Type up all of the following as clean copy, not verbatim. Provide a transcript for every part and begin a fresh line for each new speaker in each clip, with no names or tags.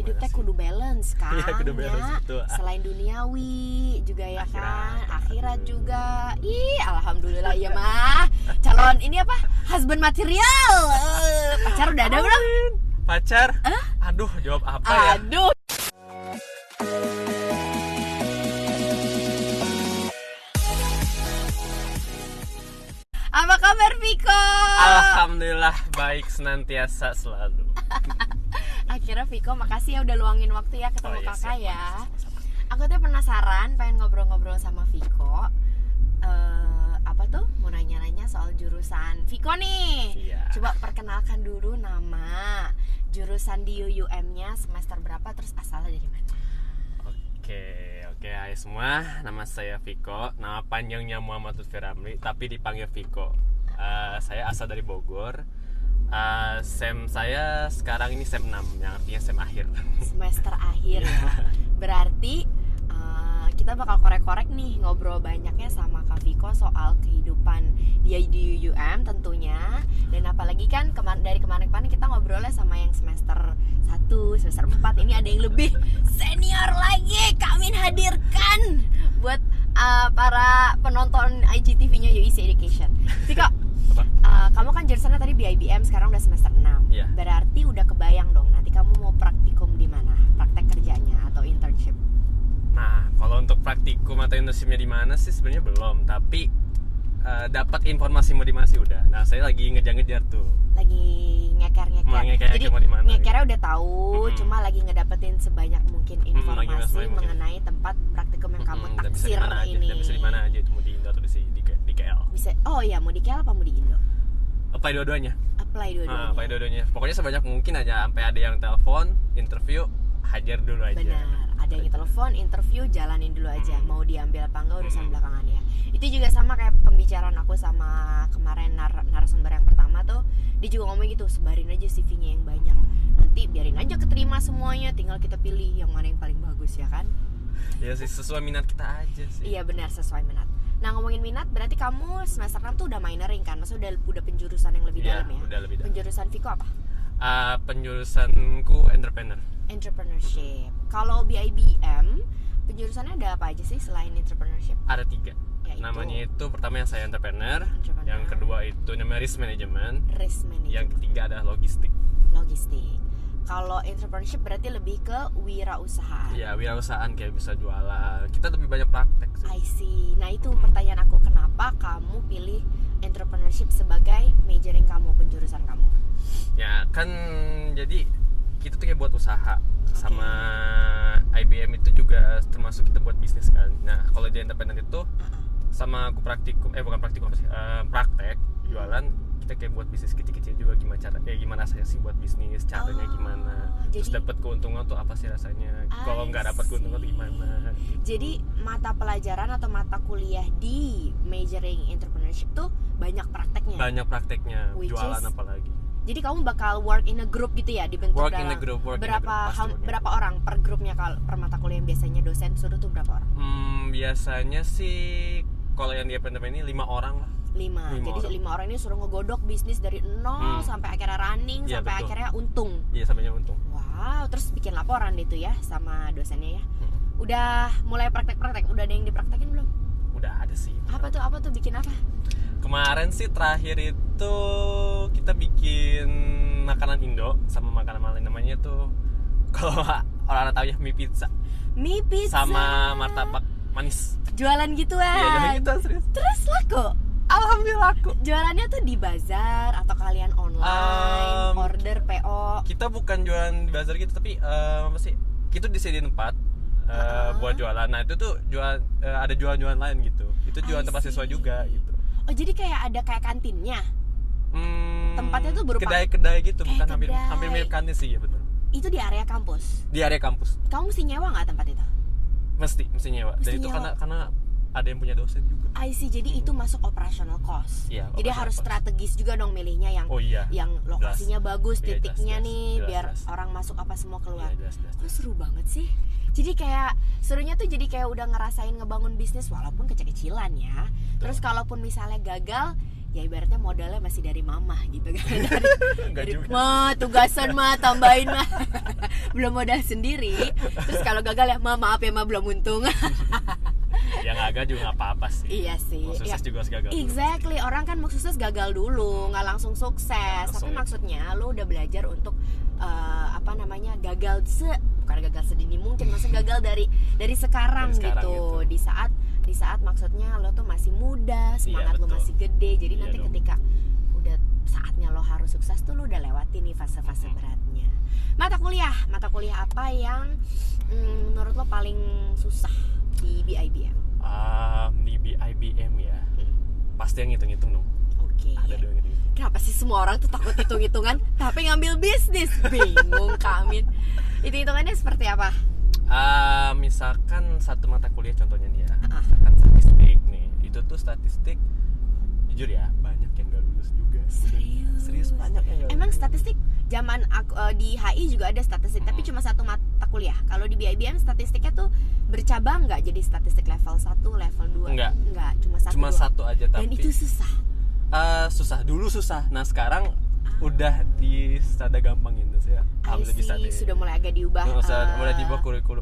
hidupnya kudu balance kan.
Iya, kudu balance, betul.
Selain duniawi juga ya kan, akhirat juga. Alhamdulillah ya mah. Calon ini apa? Husband material. Pacar udah ada belum?
Pacar? Aduh, jawab apa ya?
Aduh. Apa kabar Viko?
Alhamdulillah baik senantiasa selalu.
Akhirnya Viko, makasih ya udah luangin waktu ya ketemu kakak
siap,
ya.
sama-sama.
Aku tuh penasaran, pengen ngobrol-ngobrol sama Viko. Apa tuh? Mau nanya-nanya soal jurusan Viko nih.
Iya.
Coba perkenalkan dulu nama, jurusan di UUM-nya semester berapa, terus asalnya dari mana?
Oke, hai semua. Nama saya Viko. Nama panjangnya Muhammad Lutfi Ramli, tapi dipanggil Viko. Saya asal dari Bogor. Sem saya sekarang ini sem 6, yang artinya sem akhir.
Semester akhir ya. Berarti kita bakal korek-korek nih, ngobrol banyaknya sama Kak Viko soal kehidupan dia di UUM tentunya. Dan apalagi kan dari kemarin-kemarin kita ngobrolnya sama yang semester 1, semester 4. Ini ada yang lebih senior lagi kami hadirkan buat para penonton IGTV-nya UEC Education. Viko, kamu kan jurusannya tadi BIBM, sekarang udah semester 6.
Iya.
Berarti udah kebayang dong nanti kamu mau praktikum di mana? Praktek kerjanya atau internship?
Nah, kalau untuk praktikum atau internshipnya di mana sih sebenarnya belum, tapi dapat informasi mau di mana sih udah. Nah, saya lagi ngejar-ngejar tuh.
Lagi ngeker-ngeker. Jadi
mau di mana?
ngekernya udah tahu, cuma lagi ngedapetin sebanyak mungkin informasi
lagi
mengenai tempat praktikum yang kamu
Dan bisa
taksir
di mana aja,
ini.
dan bisa di mana aja itu, mau di Indo atau di KL.
Bisa. Oh iya, mau di KL apa mau di Indo?
Apply dua-duanya.
Apply dua-duanya.
Apply dua-duanya. Pokoknya sebanyak mungkin aja, sampai ada yang telepon, interview, hajar dulu aja.
Benar, ada yang telepon, interview, jalanin dulu aja. Mau diambil apa enggak urusan belakangan ya. Itu juga sama kayak pembicaraan aku sama kemarin narasumber yang pertama tuh. Dia juga ngomong gitu, sebarin aja CV-nya yang banyak. Nanti biarin aja keterima semuanya, tinggal kita pilih yang mana yang paling bagus ya kan.
Ya sih, sesuai minat kita aja sih.
Iya benar, sesuai minat. Nah, ngomongin minat, berarti kamu semester 6 tuh udah minoring kan? Maksudnya udah penjurusan yang lebih dalam ya?
Udah lebih dalam.
Penjurusan Viko apa?
Penjurusanku
Entrepreneurship. Kalau BIBM, penjurusannya ada apa aja sih selain entrepreneurship?
Ada 3.
Yaitu?
Namanya itu pertama yang saya entrepreneur,
Entrepreneur.
yang kedua itu namanya risk management,
Risk management.
yang ketiga adalah logistik.
Logistik. Kalau entrepreneurship berarti lebih ke wirausahaan.
Ya, wirausahaan kayak bisa jualan. Kita lebih banyak praktek sih.
I see. Nah, itu pertanyaan aku, kenapa kamu pilih entrepreneurship sebagai majoring kamu, penjurusan kamu?
Ya kan, jadi kita tuh kayak buat usaha. Sama IBM itu juga termasuk kita buat bisnis kan. Nah, kalau di entrepreneur itu sama aku praktikum, praktek jualan, kita kayak buat bisnis kecil-kecil juga, gimana saya sih buat bisnis, caranya gimana, terus dapat keuntungan tuh apa sih rasanya, kalau nggak dapat keuntungan tuh gimana.
Jadi mata pelajaran atau mata kuliah di majoring entrepreneurship tuh banyak prakteknya.
Banyak prakteknya, jualan apalagi.
Jadi kamu bakal work in a group gitu ya, dibentuk
work
dalam
in a group,
berapa orang per grupnya, kalau per mata kuliah yang biasanya dosen suruh tuh berapa orang?
Biasanya sih kalau yang di FNM ini 5 orang lah.
5. Jadi 5 orang ini suruh ngegodok bisnis dari nol sampai akhirnya running,
ya,
sampai
betul.
Akhirnya untung.
Iya, sampainya untung.
Wow, terus bikin laporan itu ya sama dosennya ya. Udah mulai praktek-praktek, udah ada yang dipraktekin belum?
Udah ada sih.
Apa tuh bikin apa?
Kemarin sih terakhir itu kita bikin makanan Indo sama makanan Malay, namanya tuh kalau orang tahu ya mie pizza.
Mie pizza
sama martabak manis.
Jualan gituan.
Iya, jualan gitu serius.
Terus laku?
Alhamdulillah laku.
Jualannya tuh di bazar atau kalian online, order PO?
Kita bukan jualan di bazar gitu, tapi apa sih? Kita disediain tempat buat jualan. Nah, itu tuh ada jualan-jualan lain gitu. Itu jualan tempat siswa juga gitu.
Oh, jadi kayak ada kayak kantinnya. Tempatnya tuh berupa
kedai-kedai gitu, bukan
kedai.
hampir mirip kantin sih ya, betul.
Itu di area kampus.
Di area kampus.
Kamu mesti nyewa nggak tempat itu?
Mesti nyewa. Dan itu karena ada yang punya dosen juga.
I see, jadi itu masuk operational cost.
Iya,
jadi harus strategis juga dong milihnya yang yang lokasinya bagus, titiknya nih biar orang masuk apa semua keluar. Oh, seru banget sih. Jadi kayak serunya tuh jadi kayak udah ngerasain ngebangun bisnis walaupun kecil-kecilan ya. Terus kalaupun misalnya gagal, ya ibaratnya modalnya masih dari mamah gitu kan. Dari mah tugasan mah tambahin mah. belum modal sendiri. Terus kalau gagal ya maaf ya belum untung.
Ya gagal juga nggak apa-apa sih.
Iya sih.
Mau sukses
Ya,
juga harus gagal dulu.
exactly. Orang kan mau sukses gagal dulu, nggak langsung sukses. Tapi
Langsung.
maksudnya lo udah belajar untuk gagal bukan gagal sedini mungkin, maksudnya gagal dari sekarang,
Dari sekarang
gitu.
gitu.
Di saat maksudnya lo tuh masih muda, semangat lo
betul.
masih gede. Jadi
Iya
nanti
dong.
ketika udah saatnya lo harus sukses tuh lo udah lewatin nih fase-fase beratnya. Mata kuliah apa yang menurut lo paling susah di BIBM?
Di BIBM ya, pasti yang ngitung-ngitung dong.
Oke.
Ada dong yang ngitung.
Kenapa sih semua orang tuh takut hitung-hitungan tapi ngambil bisnis? Bingung kami. Hitung-hitungannya seperti apa?
Misalkan satu mata kuliah contohnya nih ya,
Ah.
misalkan statistik nih, itu tuh statistik jujur ya banyak yang gak lulus juga. Serius banyak yang gak
Emang
lulus.
statistik zaman di HI juga ada statistik, tapi cuma satu mata kuliah. Kalau di BIBM statistiknya tuh bercabang nggak? Jadi statistik level 1, level 2?
Enggak.
Cuma satu.
Cuma
doang.
satu aja, tapi
Dan itu susah.
susah, dulu susah. Nah sekarang udah di sada gampang gitu sih ya.
I
Alhamdulillah bisa
see,
deh.
sudah mulai agak diubah.
Mulai diubah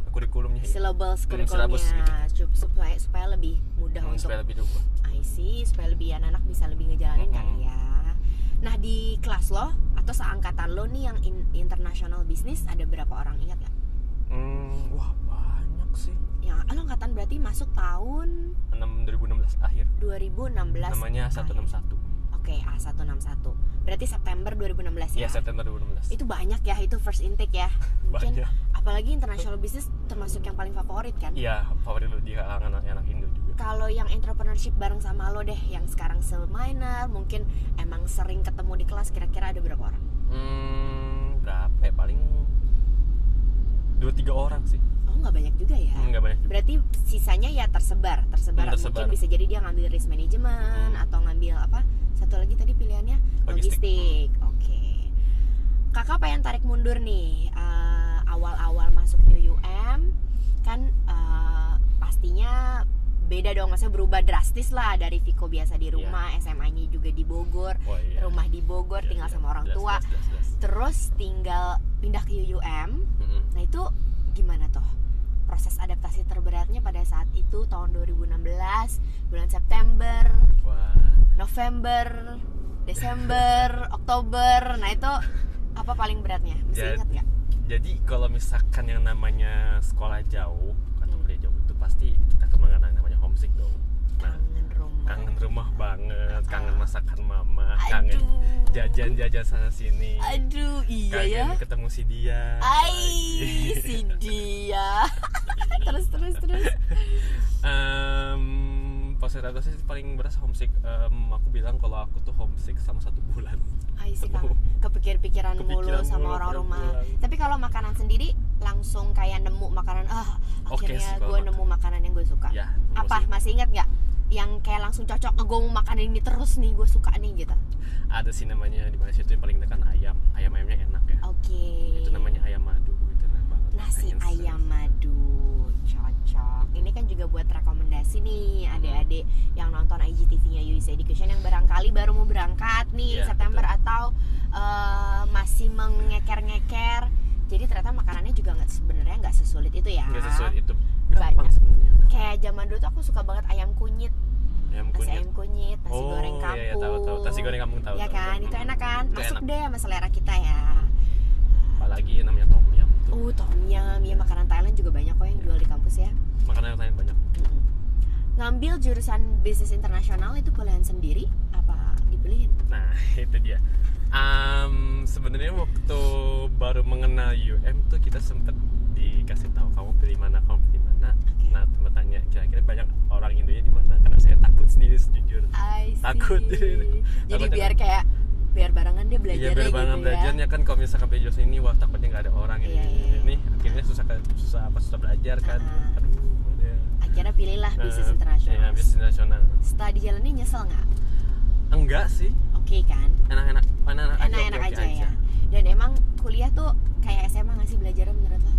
kurikulumnya.
Syllabus
Syllabus
kurikulumnya supaya lebih mudah untuk
supaya lebih diubah.
I see, supaya lebih anak-anak bisa lebih ngejalanin kali ya. Nah di kelas lo atau seangkatan lo nih yang international business ada berapa orang, ingat gak?
Wah banyak sih.
Yang lo angkatan berarti masuk tahun
2016 akhir.
2016.
Namanya
akhir.
161.
Oke, A161. Berarti September 2016 ya?
Iya, September 2016.
Itu banyak ya, itu first intake ya. Mungkin
Banyak.
apalagi international business termasuk yang paling favorit kan?
Iya, favorit di kalangan anak Indo juga.
Kalau yang entrepreneurship bareng sama lo deh, yang sekarang se-minor, mungkin emang sering ketemu di kelas, kira-kira ada berapa orang?
Berapa ya? Paling 2-3 orang sih.
Oh, nggak banyak juga ya?
Nggak banyak juga.
Berarti sisanya ya tersebar.
Tersebar.
Mungkin bisa jadi dia ngambil risk management atau ngambil apa? Satu lagi tadi pilihannya logistik. Oke. Kakak pengen tarik mundur nih, awal-awal masuk UUM kan pastinya beda dong, maksudnya berubah drastis lah dari Viko biasa di rumah, SMA-nya juga di Bogor,
Oh, iya.
rumah di Bogor,
Iya,
tinggal
iya.
sama orang
Jelas,
tua,
jelas.
terus tinggal pindah ke UUM. Nah itu gimana toh proses adaptasi terberatnya pada saat itu tahun 2016, bulan September,
Wah.
November, Desember, Oktober. Nah itu apa paling beratnya? Mesti
Jadi-
ingat nggak?
Jadi kalau misalkan yang namanya sekolah jauh atau kuliah jauh itu pasti kita kemana namanya homesick dong. Nah, kangen rumah banget, kangen masakan mama, kangen
Aduh.
jajan-jajan sana sini,
Aduh, iya ya.
kangen ketemu si dia.
Si dia. terus.
Proses adaptasi paling berasa homesick. Aku bilang kalau aku tuh homesick sama 1 bulan.
Sih kan kepikir-pikiran mulu
Kepikiran
sama
mulu
orang
per
rumah.
bulan.
Tapi kalau makanan sendiri langsung kayak nemu makanan,
Oke
akhirnya
sih, kalau
gue nemu makanan yang gue suka.
Ya,
Apa masih ingat nggak? Yang kayak langsung cocok, gue mau makan ini terus nih, gue suka nih gitu.
ada sih namanya di Malaysia itu yang paling dekat ayamnya enak ya.
Oke.
Itu namanya ayam madu, itu enak banget.
Nasi
Makanya
ayam madu cocok. Ini kan juga buat rekomendasi nih adik-adik yang nonton IGTV-nya UIS Education yang barangkali baru mau berangkat nih
Iya,
September
betul.
atau masih mengeker-ngeker. Jadi ternyata makanannya juga sebenarnya nggak sesulit itu ya.
Nggak sesuai itu
Banyak.
gampang sebenarnya.
Kayak zaman dulu tuh aku suka banget ayam kunyit.
Ayam
Nasi
kunyit.
ayam kunyit, nasi goreng kampung.
Iya, tahu. Nasi goreng kampung tahu.
Ya
tahu,
kan,
tahu.
itu enak kan?
Itu
Masuk
enak.
deh sama selera kita ya.
Apalagi yang namanya tom yum tuh.
Tom yum, ya makanan Thailand juga banyak kok yang jual di kampus ya.
Makanan yang lain banyak.
Ngambil jurusan bisnis internasional itu pilihan sendiri apa dipilihin?
Nah, itu dia. Sebenarnya waktu baru mengenal UM tuh kita sempet dikasih tahu kamu pilih mana.
Oke.
Nah, teman tanya kira-kira banyak orang Indonya di mana? Karena saya takut sendiri sejujur.
I see.
Takut.
Jadi
Takutnya
biar barangan dia belajarnya
Iya, biar banget
gitu
belajarnya kan kalau misalkan belajar jurusan ini wah takutnya nggak ada orang
Iya, iya.
ini akhirnya susah belajar kan. Aduh, ada.
Akhirnya pilihlah bisnis internasional.
Iya, bisnis internasional.
Setelah dijalani nyesel nggak?
Enggak sih,
Oke kan?
enak-enak
Enak-enak
oke-oke
aja ya. Dan emang kuliah tuh kayak SMA nggak sih belajarnya menurut lo?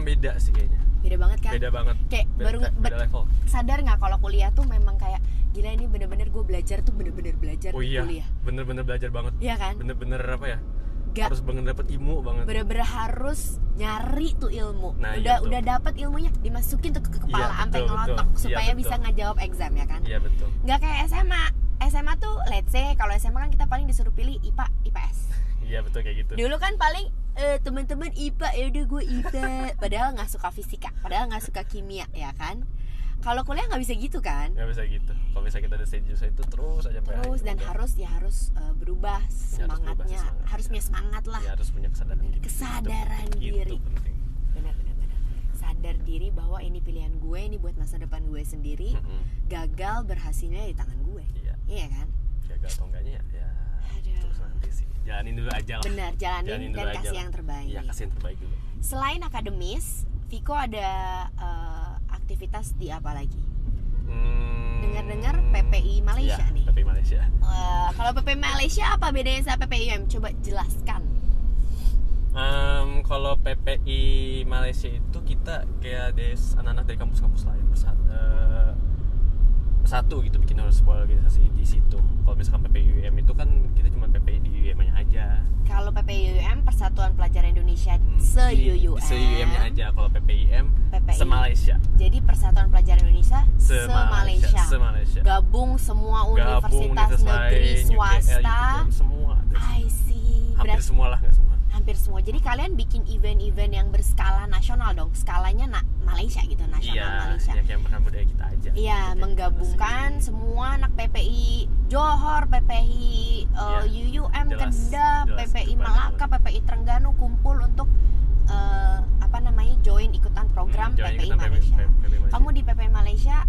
Beda sih kayaknya.
Beda banget kan?
Beda banget.
Kayak
Beda level.
sadar nggak kalau kuliah tuh memang kayak gila ini bener-bener gue belajar tuh bener-bener belajar
Oh
di
iya,
kuliah.
bener-bener belajar banget.
Iya kan?
Bener-bener apa ya?
Gak
Harus bener dapet ilmu banget.
bener-bener harus nyari tuh ilmu.
Nah, iya tuh.
Udah dapat ilmunya, dimasukin tuh ke kepala
Iya,
sampai
betul,
ngelotok
betul.
supaya
Iya,
bisa
betul.
ngejawab exam ya kan.
Iya betul.
Nggak kayak SMA. SMA tuh let's say kalau SMA kan kita paling disuruh pilih IPA, IPS.
Iya betul kayak gitu.
Dulu kan paling teman-teman IPA, ya udah gue IPA. Padahal nggak suka fisika, padahal nggak suka kimia ya kan. Kalau kuliah nggak bisa gitu kan.
Nggak bisa gitu. Kalau bisa kita ada stage itu terus aja sampai
Terus
akhir.
dan harus berubah semangatnya,
semangat.
harus punya semangat lah.
Ya, harus punya kesadaran diri.
Kesadaran
Itu
diri.
penting.
Benar. Sadar diri bahwa ini pilihan gue, ini buat masa depan gue sendiri. Gagal berhasilnya di tangan gue. Iya kan?
Gagal atau enggaknya ya
Aduh.
terus nanti sih. Jalanin dulu aja lah.
Benar, jalanin dan
dulu aja
kasih
lah.
yang terbaik.
Iya, kasih yang terbaik dulu.
Selain akademis, Viko ada aktivitas di apa lagi? Dengar-dengar PPI Malaysia
Iya,
nih.
PPI Malaysia.
Kalau PPI Malaysia apa bedanya sama PPIM? Coba jelaskan.
Kalau PPI Malaysia itu kita kayak anak-anak dari kampus-kampus lain bersatu gitu, bikin sebuah organisasi di situ. Kalau misalkan PPI UM itu kan kita cuma PPI di UM-nya aja.
Kalau PPI UM Persatuan Pelajar Indonesia se-UUM.
Se-UM-nya aja. Kalau PPIM se-Malaysia.
Jadi Persatuan Pelajar Indonesia se-Malaysia.
Se-Malaysia.
Gabung semua universitas negeri
lain,
swasta.
UGM, semua ada.
I see.
Hampir semua lah, nggak semua.
Hampir semua. Jadi kalian bikin event-event yang berskala nasional dong. Skalanya Malaysia gitu, nasional Malaysia.
Iya, yang makan budaya kita aja.
Iya, menggabungkan semua anak PPI Johor, PPI UUM Kedah, PPI Malaka, PPI Terengganu kumpul untuk join ikutan program PPI Malaysia. Kamu di PPI Malaysia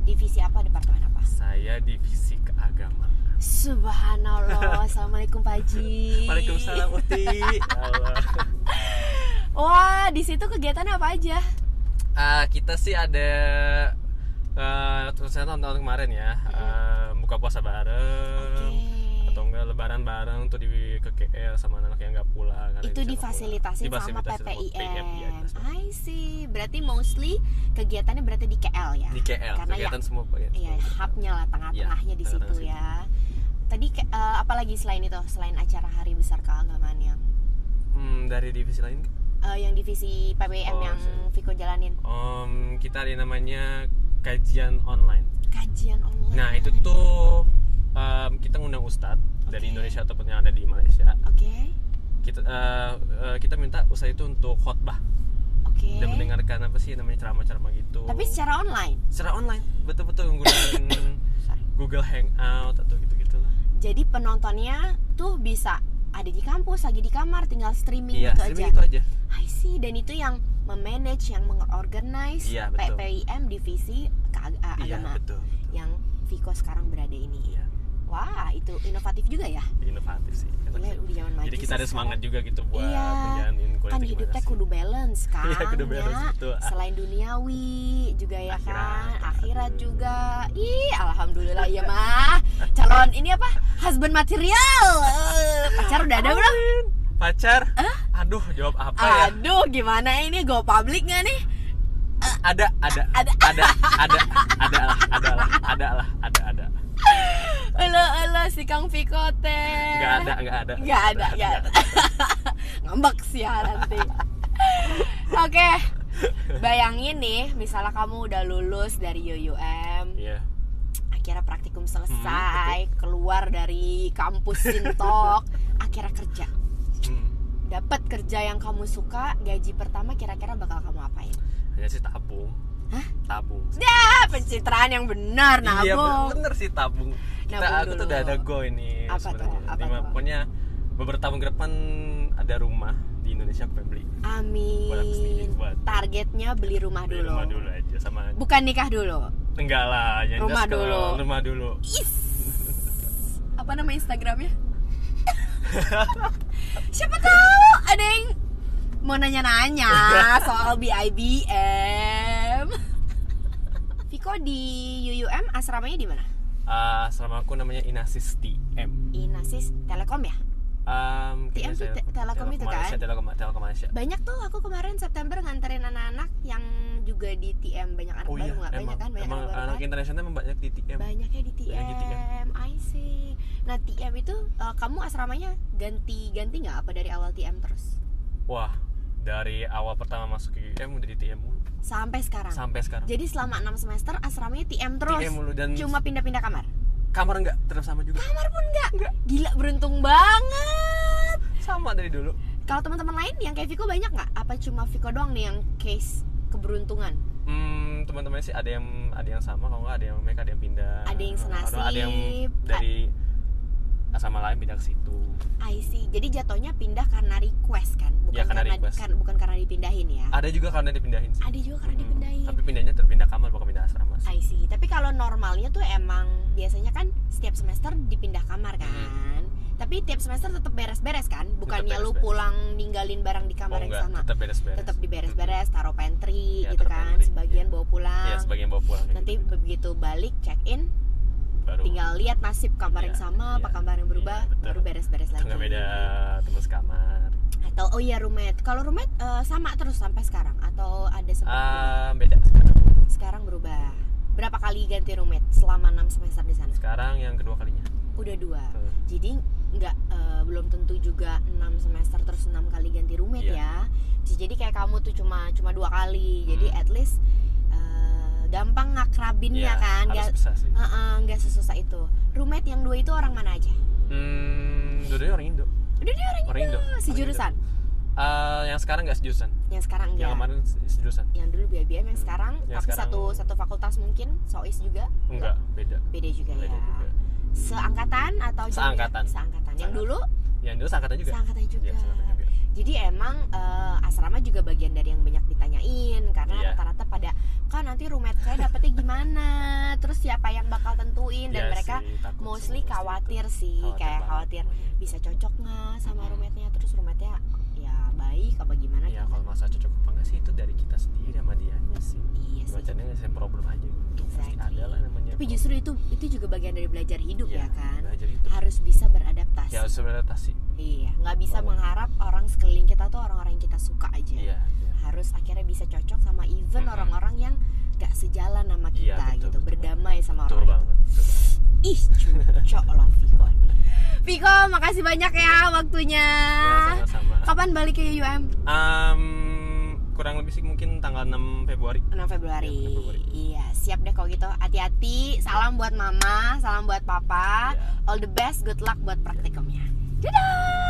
divisi apa, departemen apa?
Saya divisi keagamaan.
Subhanallah. Assalamualaikum Pak Haji.
Waalaikumsalam Uti. Allah.
Wah, di situ kegiatannya apa aja?
Kita sih ada saya tahun kemarin ya, buka puasa bareng. Atau enggak lebaran bareng tuh ke KL sama anak yang nggak pulang.
Itu difasilitasi sama PPIM.
Iya,
I see. Berarti mostly kegiatannya berarti di KL ya?
Di KL.
Karena
kegiatan
ya,
semua ya.
Iya, hubnya lah, tengah-tengahnya di situ ya. Tadi apalagi selain itu, selain acara Hari Besar Keagamaan yang
dari divisi lain?
Yang divisi PPIM yang Viko jalanin.
Kita ada namanya kajian online.
Kajian online.
Nah itu tuh kita ngundang ustadz dari Indonesia ataupun yang ada di Malaysia. Kita minta ustadz itu untuk khotbah. Dan mendengarkan apa sih namanya ceramah-ceramah gitu.
Tapi secara online.
Secara online, betul-betul menggunakan Google Hangout atau gitu-gitu lah.
Jadi penontonnya tuh bisa ada di kampus, lagi di kamar, tinggal streaming gitu
streaming
aja.
Itu aja.
I see. Dan itu yang memanage, yang mengorganize PPIM divisi agama.
Iya, betul.
Yang Viko sekarang berada ini.
Iya.
Wah, itu inovatif juga ya.
Inovatif sih.
Udah zaman maju.
Jadi kita ada semangat
sekarang.
juga gitu buat ngejalanin kuliah.
Kan hidupnya kudu balance kan.
Iya, kudu balance betul.
Selain duniawi juga ya kan, akhirat juga. Ih, alhamdulillah ya mah. Calon ini apa? Husband material. Pacar udah ada belum?
Pacar? Aduh, jawab apa ya?
Aduh, gimana ini? Go public nggak nih?
Ada lah.
Elo si Kang Viko teh.
Nggak ada.
Ngambek sih ya nanti. Oke. Bayangin nih, misalnya kamu udah lulus dari UUM.
Iya.
Akhirnya praktikum selesai, keluar dari kampus Sintok, akhirnya kerja. Dapat kerja yang kamu suka, gaji pertama kira-kira bakal kamu apain?
Hanya sih tabung.
Hah?
Tabung.
Ya, pencitraan yang benar, nabung.
Iya, bener sih tabung. Aku tuh udah ada go ini sebenarnya. Pokoknya beberapa tahun ke depan ada rumah di Indonesia aku pengen beli.
Amin. Targetnya beli rumah dulu.
Rumah dulu aja sama.
Bukan nikah dulu.
Enggak lah,
rumah dulu.
Rumah dulu.
Apa nama Instagramnya? Siapa tahu ada yang mau nanya-nanya soal BIBM. Viko di UUM asramanya di mana?
Asrama aku namanya Inasis TM.
Inasis Telekom ya? TM tuh Telekom itu kan?
Telekom Malaysia.
Banyak tuh aku kemarin September nganterin anak-anak yang juga di TM. Banyak anak baru nggak? Banyak kan? Banyak
emang anak internasional memang banyak di TM.
Banyaknya di TM. I see. Nah TM itu kamu asramanya ganti nggak apa dari awal TM terus?
Wah, Dari awal pertama masuk ke UM udah di TM mulu.
Sampai sekarang. Jadi selama 6 semester asramanya TM terus.
TM mulu dan
cuma pindah-pindah kamar.
Kamar enggak, tetap sama juga.
Kamar pun enggak. Gila, beruntung banget.
Sama dari dulu.
Kalau teman-teman lain yang kayak Viko banyak nggak? Apa cuma Viko doang nih yang case keberuntungan?
Teman-teman sih ada yang sama, kalau nggak ada yang mereka ada yang pindah.
Ada yang senasib.
Ada yang dari asrama lain pindah ke situ.
I see. Jadi jatuhnya pindah karena request kan? Bukan
Ya, karena request.
bukan karena dipindahin ya?
Ada juga karena dipindahin sih.
Ada juga karena dipindahin.
Tapi pindahnya terpindah kamar bukan pindah asrama sih.
I see. Tapi kalau normalnya tuh emang biasanya kan setiap semester dipindah kamar kan? Tapi tiap semester tetap beres-beres kan? Bukannya lu pulang ninggalin barang di kamar yang sama?
Tetap beres-beres.
Tetap diberes-beres, taruh pantry
Ya,
gitu
taruh
kan?
pantry.
Sebagian
Ya.
bawa pulang.
Iya, sebagian bawa pulang.
Nanti
gitu.
begitu balik check in, tinggal lihat nasib kamar yang sama, apa kamar yang berubah, baru beres-beres lagi.
Nggak beda teman sekamar.
Atau oh iya roommate. Kalau roommate sama terus sampai sekarang atau ada sempat berubah?
Beda.
Sekarang berubah. Berapa kali ganti roommate selama 6 semester di sana?
Sekarang yang kedua kalinya.
Udah 2. Jadi nggak belum tentu juga 6 semester terus 6 kali ganti roommate ya. Jadi kayak kamu tuh cuma 2 kali. Jadi at least gampang ngakrabinnya kan. Nggak sesusah itu. Roommate yang 2 itu orang mana aja?
Dua-duanya orang Indo.
Orang Indo. Sejurusan?
Yang sekarang nggak sejurusan.
Yang sekarang enggak.
Yang kemarin sejurusan.
Yang dulu BBM, yang sekarang
Yang
tapi
sekarang-
satu fakultas mungkin, SOIS juga?
Enggak, beda.
Beda juga
Beda
ya.
juga.
Seangkatan atau
Seangkatan.
Seangkatan. Yang dulu
Yang dulu seangkatan juga.
seangkatan juga.
Iya, seangkatan juga.
Jadi emang asrama juga bagian dari yang banyak ditanyain karena
Iya.
rata-rata pada kan nanti roommate saya dapetnya gimana, terus siapa yang bakal tentuin dan
Iya
mereka
sih, takut
mostly
semua
khawatir
itu.
sih, kayak
banget
khawatir
semuanya.
bisa cocok nggak sama roommate-nya, terus roommate-nya ya baik apa gimana
Ya
gitu.
kalau masalah cocok apa enggak sih itu dari kita sendiri sama dianya sih.
Iya sih.
Bacanya nggak problem aja gitu. Pasti
Exactly.
ada lah namanya.
Tapi justru itu juga bagian dari belajar hidup
Iya,
ya kan.
belajar hidup.
Harus bisa beradaptasi.
Ya harus beradaptasi.
Iya, nggak bisa
Kalau-
mengharap orang sekeliling kita tuh orang-orang yang kita suka aja.
Iya.
Harus akhirnya bisa cocok sama even
Mm-mm.
orang-orang yang gak sejalan sama
Iya,
kita
betul,
gitu,
betul.
berdamai sama
Betul
orang
banget.
itu.
Betul banget.
Ih, cocok loh Viko. Viko, makasih banyak ya waktunya.
Ya, sama-sama.
Kapan balik ke UM?
Kurang lebih sih mungkin tanggal 6 Februari.
6 Februari.
Iya, 6 Februari.
Iya, siap deh kalau gitu. Hati-hati. Salam buat mama, salam buat papa.
Iya.
All the best, good luck buat praktikumnya. Dadah.